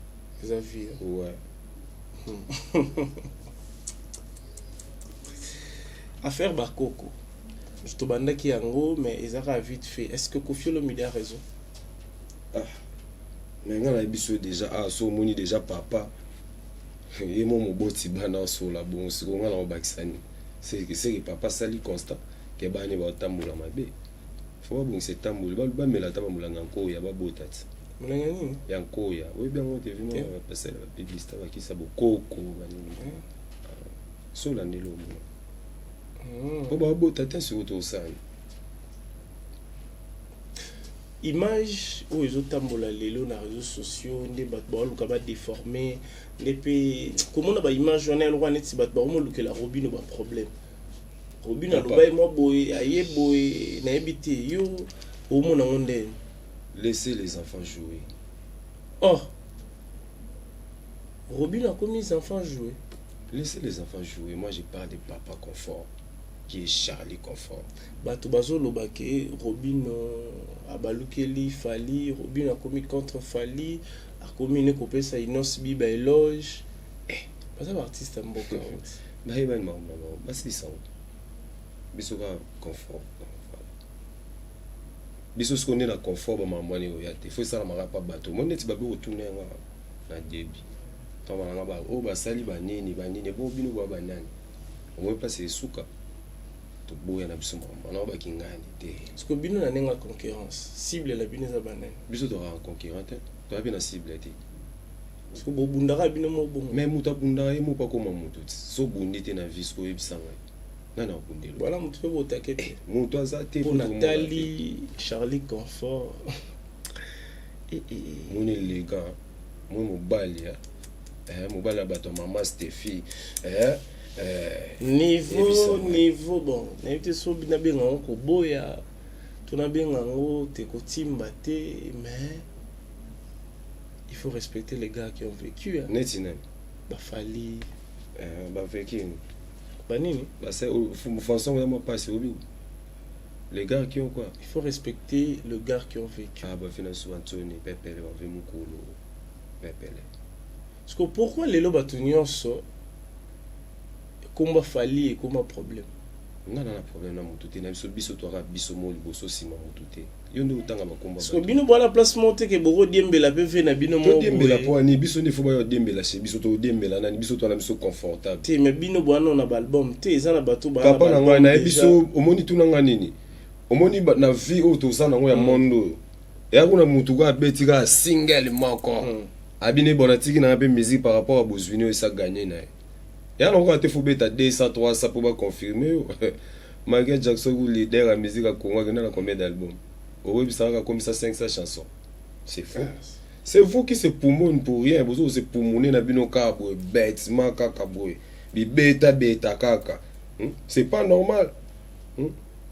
ouais affaire Bakoko je te bande qui yango mais ils a vite fait est-ce que Koffi Olomide a raison mais nga na biso déjà so moni déjà papa et mon boti bana so la bon si nga na bakisani c'est que papa sali constant ke bani ba tambola mabe faut bon c'est tambola ba mela taba mulanga nko ya ba botati mulanga nini ya nko ya oui bien on te vu non passer la publicité ba ki sa bokoko bani so la ndelo mo ba botati sur to sana image où ils ont tambola lelo na réseaux sociaux nde bat ba luka ba déformer depuis comment on a ba image on a le droit net si bat ba mo luka la Robino ba problème Robino lo ba mo boy aye boy na ebité yo au mo na ngonde laissez les enfants jouer oh Robino a commis les enfants jouer laissez les enfants jouer moi je parle de papa confort qui est Charlie Confort bato bazoloba ke Robino abalukeli Fali Robino a commis contre Fali a commis ne kopesa Inos Biba éloge parce que artiste mboka ba heba maman ba si ça biso ka confort biso ce qu'on est na confort ba maman ni oyate faut ça la mara pa bato mon neti ba be retourner na débit to ba ba o ba sali ba nini bo bino ba nani on va passer suka to boya na biso mama ba kingani te parce que bino na nenga concurrence cible la bino za banane biso to ra concurrent to abi na cible te parce que bo bundara bino mo bon mais muta bundara mo pa koma mutu so bundi te na visco ebisanga nana bundelo voilà mutu pe botakete mutu azate pour Nathalie Charlie Confort mon élégant mon mobali mobali bato mama Stéphie niveau bon n'était so bina benga ko boya tuna benga ngo te ko timba te mais il faut respecter les gars qui ont vécu netina ba Fali ba vécu ba nini ba c'est façon vraiment passer au but Les gars qui ont quoi? Il faut respecter le gars qui ont vécu. Ah, bah, finalement, Anthony, Pépele, on va vous Pépele. Parce que pourquoi les lobes à ça, combat fali et combat problème? Non, non, problème, non, tout est. Biso, biso, toi, biso, mol, biso, sima, tout est. Yon de autant à ma combat. Parce que bino boit la place montée que boro diembe la peut faire na bino mo. Diembe la pour ni biso ne faut pas diembe la chez biso to diembe la nani biso to la biso confortable. Té mais bino boit non na album té za na bato ba. Papa na ngana na biso omoni tuna nganini. Omoni na vie auto ça na ya mondo. Ya kuna mutu ka betika single moko. Abine bonatiki na pe musique par rapport à Bozwino et ça gagner na. Ya na ko te faut beta 200 300 pour ba confirmer. Michael Jackson ou leader à musique à Congo na combien d'albums? Oui, ça a comme ça 500 chansons. C'est faux. C'est vous qui se poumonne pour rien. Vous se poumonner na bino kabwe, bêtement kakabwe. Bi beta kaka. C'est pas normal.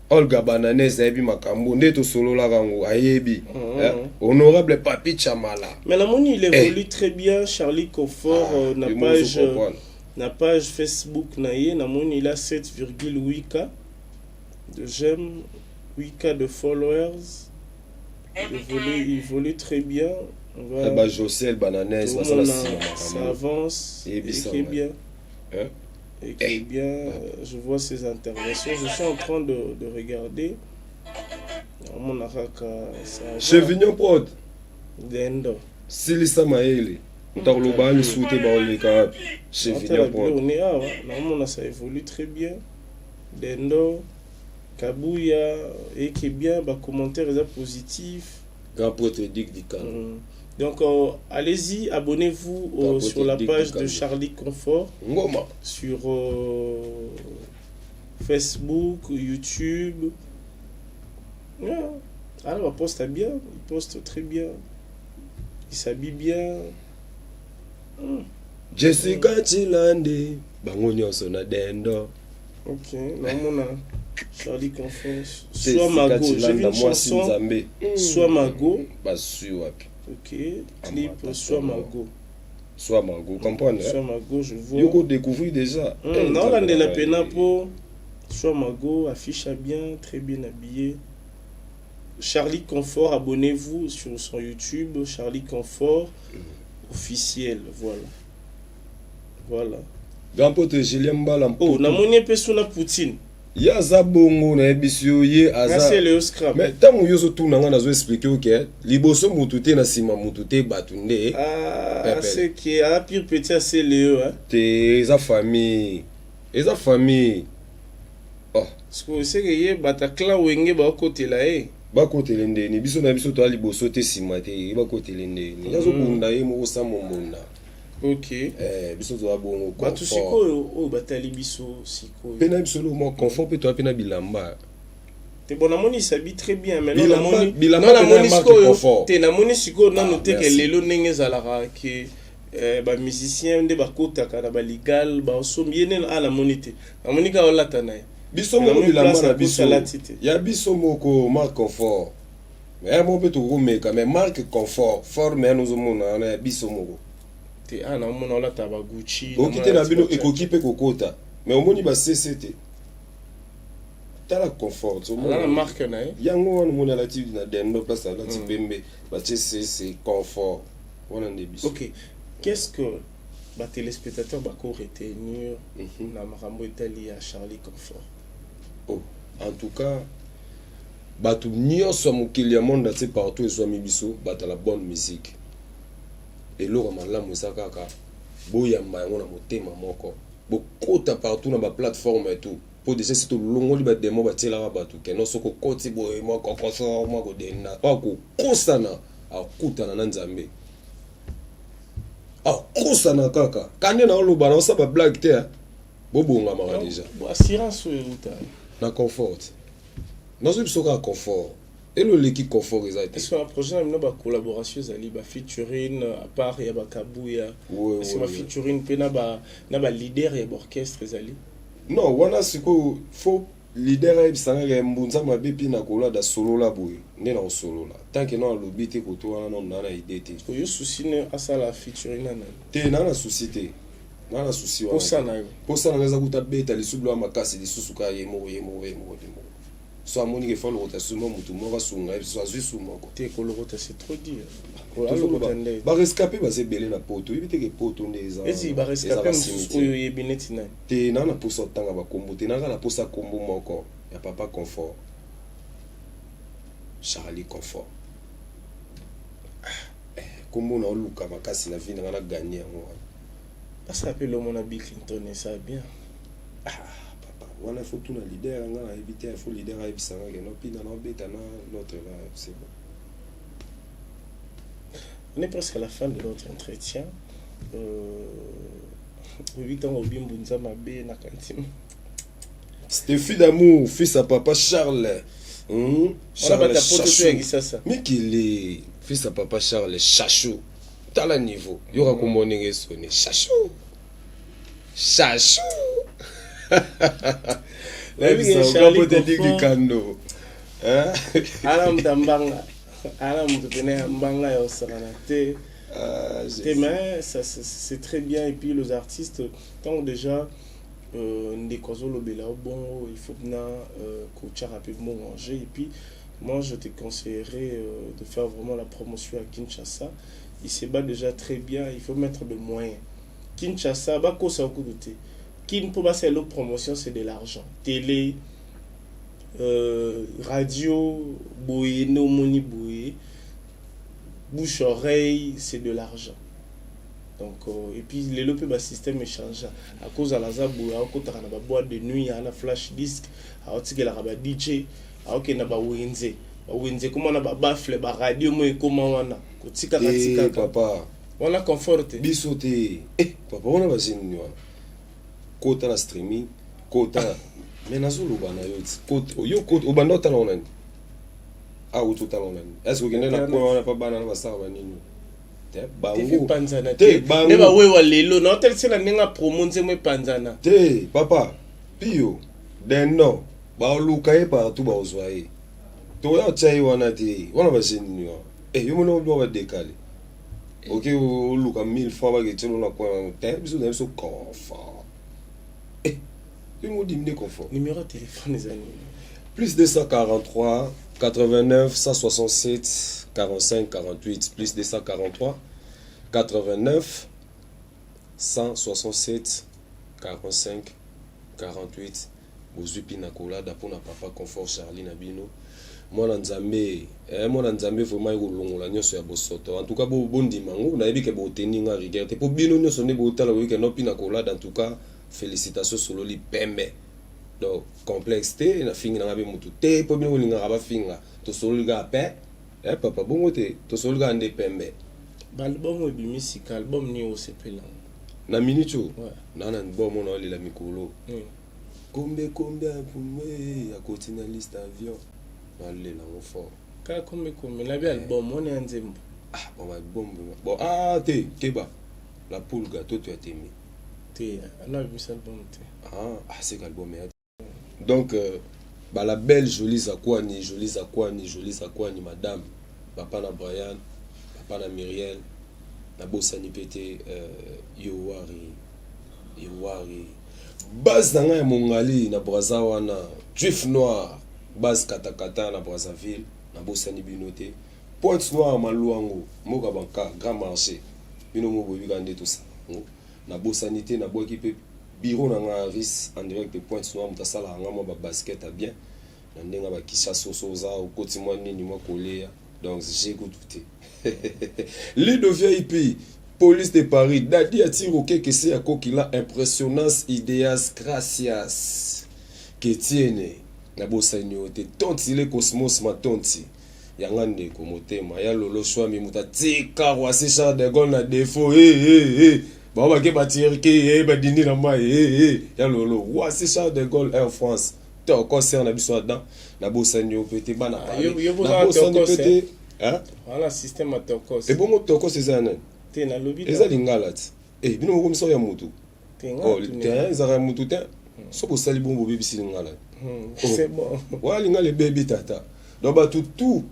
Olga Bananès a bi makambo ndeto solo la rango ayebi. Honorable Papi Chamala. Mais la monnaie il évolue très bien. Charlie Confort na page Facebook na ye na monnaie il a 7,8K de j'aime. 8K de followers. Il évolue très bien. Bah, Jocel, Bananès, ça avance. Et qui est bien. Et qui est bien. Je vois ses interventions. Je suis en train de regarder. Mon araka. Chevignon Prod. Dendo. Silisa Maele. Tarloban, Souté Baolika. Chevignon Prod. Ça évolue très bien. Dendo. Kabouya, et qui est bien, bah, commentaires positifs. Donc, allez-y, abonnez-vous sur la page de Charlie Confort. Sur Facebook, YouTube. Alors, il poste bien, il poste très bien. Il s'habille bien. Jessica Chilande, Bangonyo Sonadendo. Ok, non, Charlie Confort, soit Mago, j'ai vu une chanson, soit Mago. Ok, clip, soit Mago. Soit Mago, comprendre. Soit Mago, je vois. Yoko découvrir déjà. Non, là, de la Penapo, soit Mago, affiche bien, très bien habillé. Charlie Confort, abonnez-vous sur son YouTube, Charlie Confort, officiel, voilà. Voilà. Grand pote Julien Mbala. Oh, na moni pe suna Poutine. Ya za bongo na ebisio ye aza. C'est le scrap. Mais tamu yozo tuna nga nazo expliquer OK. Liboso mutute na sima mutute batunde. Ah, c'est qui a pire petit c'est le hein. Te za famille. Eza famille. Oh, ce que c'est que ye batakla wenge ba côté là eh. Ba côté lende ni biso na biso to liboso te sima te ba côté lende. Ni yazo kunda ye mo sa mombona. Ok. Biso to abongo. Ba tu siko o batali biso siko. Pena biso lo mo confort pe to pena bilamba. Te bon amoni s'habille très bien mais non bilamba la moni siko te na moni siko na noter que lelo ndenge zalara que ba musicien nde ba kotaka na ba legal ba sombiyene ala monite. Na moni ka ola tanaye. Biso mo bilamba na biso. Ya biso moko marque confort. Mais mo pe to romeka mais marque confort forme nous omona na biso moko. Ah non, on a la Gucci. Donc, il a bino équipe kokota. Mais au moins, il va CCT. T'as la confort. La marque, yango on a la tive na dendo place la tive bembe. Bah c'est confort. On a des bis. OK. Qu'est-ce que les téléspectateurs va retenir na marambo Italie à Charlie Confort? Oh, en tout cas, bah tout nyonso mokili ya monde c'est partout et soit mibiso, bah la bonne musique. Et l'eau malamu sakaka boyamba yango na motema moko bokota partout na ba plateforme et tout pour déjà c'est tout longoli ba demo ba tela ba tout que non soko koti boy moko koso moko dena ako kosana akutana na nzambe kosana kaka kande na oloba na sa ba blague te bobonga mara déjà assurance na confort non c'est soka confort. Et l'équipe confort exact. Est-ce qu'un projet a une collaboration zali ba featuring à part ya ba Kabouya. Est-ce que ba featuring pe na ba leader ya orchestre zali? Non, wana siko faut leader ya bisanga ya mbunza mabe pi na kola da solo la boy. Ne na solo la. Tant que non lobby te ko to wana non na idée te. Ko yo souci ne asala featuring na. Te na souci te. Na souci wana. Pour ça na yo. Pour ça na za kuta beta li sublo makasi li susuka yemo. soit monique faut le rotation mutu moko sunga soit juste moko te kolorota c'est trop dur ba rescapé ba se belé na poto ibite ke poto ndeza ezi ba rescapé oyo yebineti na te na na posa tanga ba kombo te na na posa kombo moko ya papa confort Charlie Confort kombo na oluka makasi na vie na gagner yango ça appelle mon Bill Clinton et ça bien papa wana faut tout na leader nga na éviter il faut leader à ebisanga ke no pina na beta na l'autre là c'est bon. On est presque à la fin de notre entretien. 8 ans au Bimbunza Mabé na cantine. C'était fils d'amour, fils à papa Charles. Charles Chachou. Mais qu'il est fils à papa Charles Chachou. T'as le niveau. Il y aura comme on est sonné. Chachou. Chachou. La vie c'est un peu de dire kando. Hein? Alam dambanga. Alam mutene mbanga ya osanate. Mais ça c'est très bien et puis les artistes tant déjà des causes le bela bon il faut bien coacher rapidement manger et puis moi je te conseillerais de faire vraiment la promotion à Kinshasa. Il se bat déjà très bien, il faut mettre de moyens. Kinshasa ba ko sa coup de thé. Kin pour passer l'autre promotion c'est de l'argent. Télé radio boye no moni boye bouche oreille c'est de l'argent. Donc et puis les lopé ba système échange à cause de la zabu à côté na ba boîte de nuit à na flash disc à otike la ba DJ à OK na ba wenze comment na ba baffle ba radio mo comment wana kotika katika papa wana conforte bisote papa wana ba zini wana kota na streaming kota mais nazulu bana yo kota obanda tala wana ah ou tout tala wana est-ce que ngena na wana pa bana na ba sa ba nini te panzana te neba wewa lelo na hotel sela ninga promo nzemwe panzana te papa pio deno ba luka e partout ba ozwaye to ya tshai wana te wana ba seni yo yo mona obo ba décaler OK o luka 1000 fois ba ke tshelo la kwa te biso na biso confort yo mo dimine confort numéro de téléphone des amis plus 243 89 167 45 48 plus 243 89 167 45 48 bozupi na kolada pour na papa confort Charlie Nabino mwana nzambe vraiment ikolongola nyonso ya bosoto en tout cas bondima ngo na yebi ke boteninga rigueur te po bino nyonso ne botala wiki no pina kolada en tout cas félicitations solo li pembe donc complexe te na fingi na ngabe mutu te po bino linga ba finga to solo ga pe papa bongo te to solo ga nde pembe album ebimisi ka album ni o sepela na minicho na album on la mikolo kombe apumwe ya kotina liste avion na le na fort ka kombe na bi album on est nzembo bon album bon te keba la poule gâteau tu as aimé te na bi album te c'est album donc la belle jolie zakwani madame papa na Brian papa na Miriel na bosani pété Yowari base na ya mongali na Brazawana juif noir base katakata na Brazzaville na bosani binoté Pointe Noire maluango moka banka grand marché bino mo bobi gande tout ça na bosanité na boki pe bureau na nga ris en direct de Pointe Noire mutasala nga mo ba basket a bien na ndenga ba kisha sosoza au koti mo nini mo kolea donc j'ai goûté les de VIP police de Paris dadi atiro que c'est à kokila impressionnance ideas gracias que tiene na bosanyo te tonti le cosmos ma tonti yanga ndeko motema ya lolo shwami mutatika wasi Charles de Gaulle na défaut ba ba ke batir ke ba dindi na mai ya lolo wasi Charles de Gaulle Air France to concert na biso dan na bosanyo pété bana na bosanyo pété voilà système atokos et bon tokos ezana te na lobby eza lingala ti bino mo komisa ya mutu te ezara mutu te so ko sali bombo bebisi lingala c'est bon wa lingala baby tata donc tout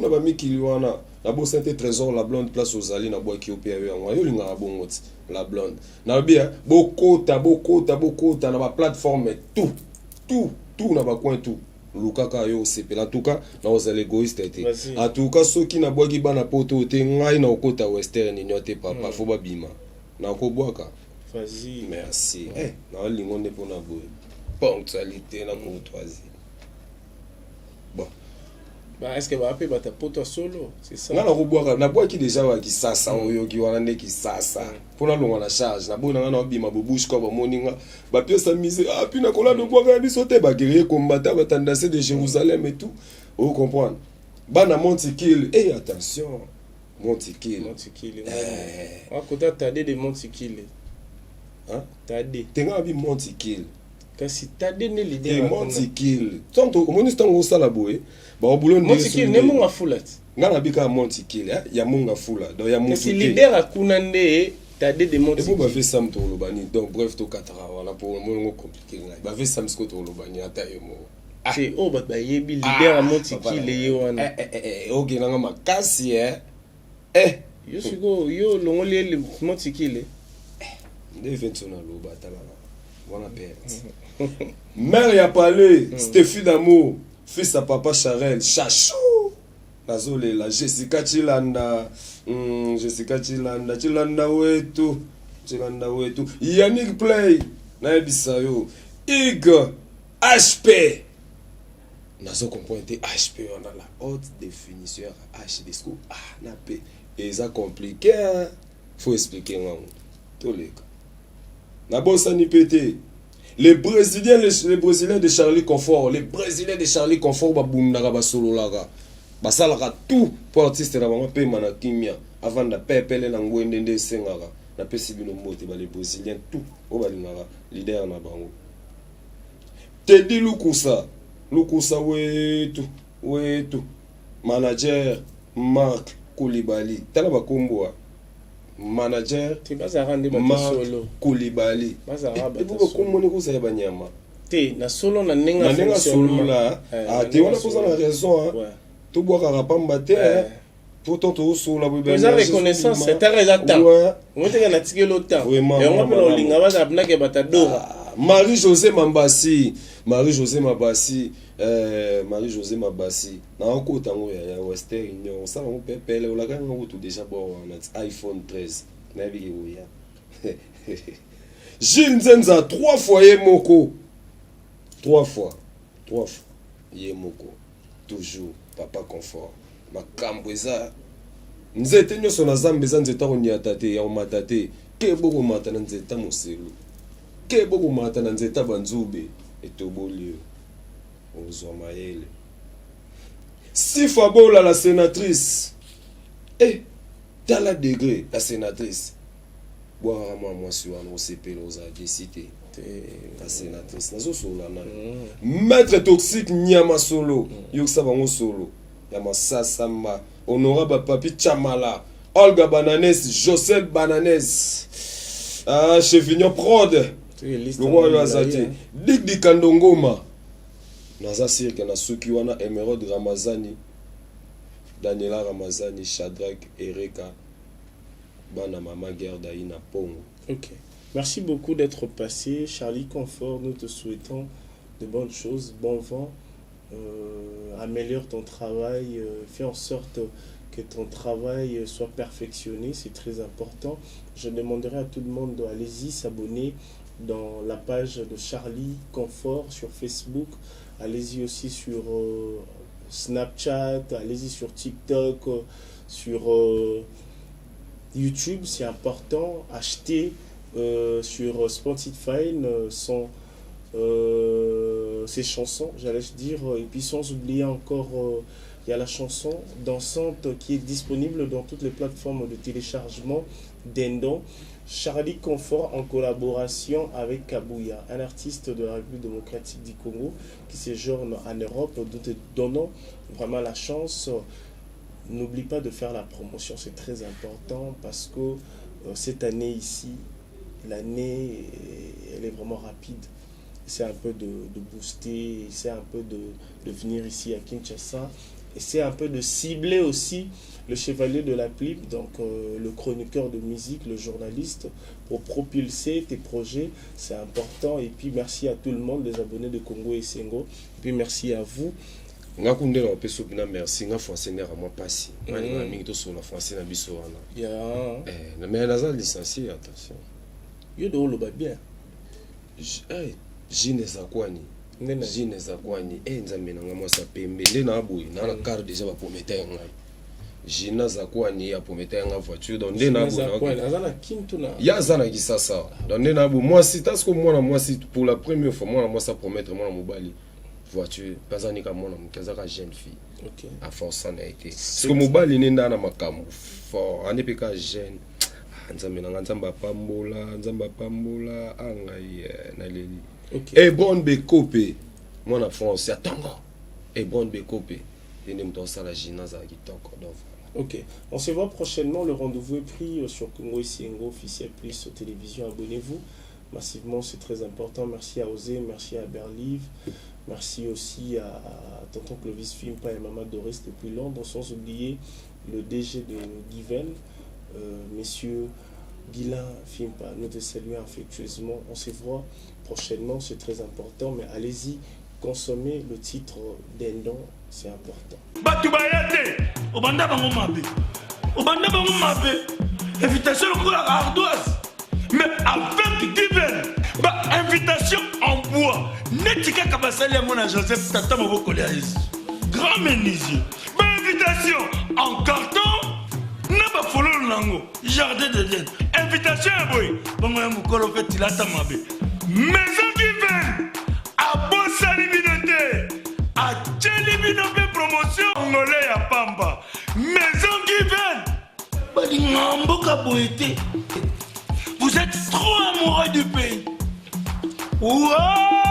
na ba mikili wana na bo santé trésor la blonde place aux ali na boaki opé yango yo lingala bongo ti la blonde na bien bokota na ba plateforme tout na ba coin tout lukaka yo sepela en tout cas na ozala égoïste été Vas-y. en tout cas soki na bwaki bana poto te ngai na okota western nyo te papa faut babima na okobwaka Vas-y. merci na olingo nde mpona boye ponctualité na courtoisie bon Bah, est-ce que va appeler ta poto solo? C'est ça. nga na kobwaka nabwaki déjà wa kisasa oyoki wana nde kisasa mpona longa na charge naboyi na nga na obima bobushe kwa bamoni nga bapiesa mise api na kola dobwaka ya biso te baguerrier kombata batandase de Jérusalem et tout o comprendre bana montikile attention montikile Montikile. Ah, côté Tadé de Montikile. Hein? Tadé. tenga abi montikile Kasi Tadé ne l'idée. montikile tonto omoni ntango osala boye baobulo Montikile ne monga fulat. nga na bika montikile ya monga fula donc ya Kasi mutu te leader akuna nde Tadé de et vous Montikile. m'avez ça me tolobani donc bref to 4 ans voilà pour moi compliqué ngai bavait ça me sko tolobani ata yo mo C'est oh bah yebi leader à Montikile yo wana. ok nanga makasi Yo sigo yo longoli le Montikile. nde vention na loba tala wana perte mère ya palais Stéphie d'amour fils à papa Charel chachou nazolela Jessica Chilanda Chilanda wetu Yannick Play nayebisa yo Ig HP nazo comprendre te HP on a la haute définition HD sco na pe eza compliqué faut expliquer ngango toleka na bosani pété les brésiliens de Charlie Confort babundaka basololaka basalaka tout pour artiste na bango pe mana kimia avant da pepele na ngwende nde sengaka na pesi bino mbote ba les brésiliens tout o balingaka leader na bango Teddy Lukusa wetu manager Marc Koulibaly tala bakomboa manager Te bazara nde ba solo. Koulibaly Bazara ba epuko komoni kozala banyama Te na solo na nenga na nenga solo la te wana kozala raison Ouais. to bwaka pamba te pourtant to sola bo Vous avez reconnaissance, c'est un résultat. On était na tike le temps. Vraiment, Et on va vraiment. le linga baza abna ke batadora. Marie-José Mabassi na okota ngo ya Western Union on sala ngo pepele o la ka ngo tout déjà bon na iPhone 13 na biki oya Gilles Nzenza 3 fois ye moko 3 fois ye moko toujours papa confort makambo eza nzete nyonso na Zambie eza nzeta koniata te ya omata te ke boko mata na nzeta moselu ke boko mata na nzeta banzube etoboli ozwa mayele Sifa Bola la sénatrice tala degré la sénatrice boire moi sur un OCP aux adjectifs la sénatrice nazo solo na maître toxique Nyama solo yoksa bango solo ya masasa ma honorable papi Chamala Olga Bananes Joseph Bananes Chevignon Prod le roi Yazate Didi Kandongoma naza cirque na soki wana Emerald Ramazani Daniela Ramazani Shadrach Ereka bana mama Gerda ina Pongo. Ok. Merci beaucoup d'être passé. Charlie Confort, nous te souhaitons de bonnes choses, bon vent. Améliore ton travail, fais en sorte que ton travail soit perfectionné, c'est très important. Je demanderai à tout le monde allez-y s'abonner dans la page de Charlie Confort sur Facebook. Allez-y aussi sur Snapchat, allez-y sur TikTok, sur YouTube, c'est important. Achetez sur Spotify ses chansons, j'allais dire. Et puis sans oublier encore, il y a la chanson dansante qui est disponible dans toutes les plateformes de téléchargement d'Endon. Charlie Confort en collaboration avec Kabouya, un artiste de la République démocratique du Congo qui séjourne en Europe. Nous te donnons vraiment la chance. N'oublie pas de faire la promotion, c'est très important parce que cette année ici, l'année, elle est vraiment rapide. C'est un peu de booster, c'est un peu de venir ici à Kinshasa essaie un peu de cibler aussi le chevalier de la Plipe, donc le chroniqueur de musique, le journaliste, pour propulser tes projets, c'est important. Et puis merci à tout le monde, les abonnés de Congo et Sengo. Et puis merci à vous. Nga kunde na peso bina merci nga fonctionnaire à moi passé. Mani na mingi to so na français na biso wana. Ya. Mais naza licencié attention. Yo do lo ba bien. Jine zakwani. Jine zakwani nzambe na nga mwasa pembe nde na boyi na carte déjà ba prometteur ngai. Jina zakwani ya prometteur nga voiture donc nde na boyi. Azana kintuna. Ya zana kisasa. Donc nde na boyi moi si tasko moi si pour la première fois moi ça promettre moi na mobali. Voiture pas anika mona mukazaka jeune fille. OK. À force ça n'a été. Parce que mobali nenda na makambo fort anepeka jeune. Nzambe na nzamba pambola angai na leli. OK. Et bon bekope moi na France atango. Et bon bekope ene mtosa la gymnase kitoko donc. OK. On se voit prochainement, le rendez-vous est pris sur Congo et Sengo officiel plus télévision, abonnez-vous massivement, c'est très important. Merci à Osé, merci à Berlive. Merci aussi à Tonton Clovis Fimpa et Maman Doris depuis Londres, sans oublier le DG de Given, messieurs Guilain Fimpa. Nous te saluons affectueusement. On se voit prochainement, c'est très important. Mais allez-y, consommez le titre d'Endon, c'est important. Batubayate, Obanda Bango Mabe. Obanda Bango Mabe. Invitation au ardoise. Mais avec Given. Invitation en bois. Netika Kabasali à mon Joseph Tata Moboko grand menuisier. Invitation en carton. Naba follow nango. Jardin de Dieu. Invitation à boy. Bongo ya mukolo fait tilata mabe. Maison Given. A bossa libinote. A tchelibinope promotion. Ngolé ya pamba. Maison Given. Badi ngambo kaboete. Vous êtes trop amoureux du pays. Wow!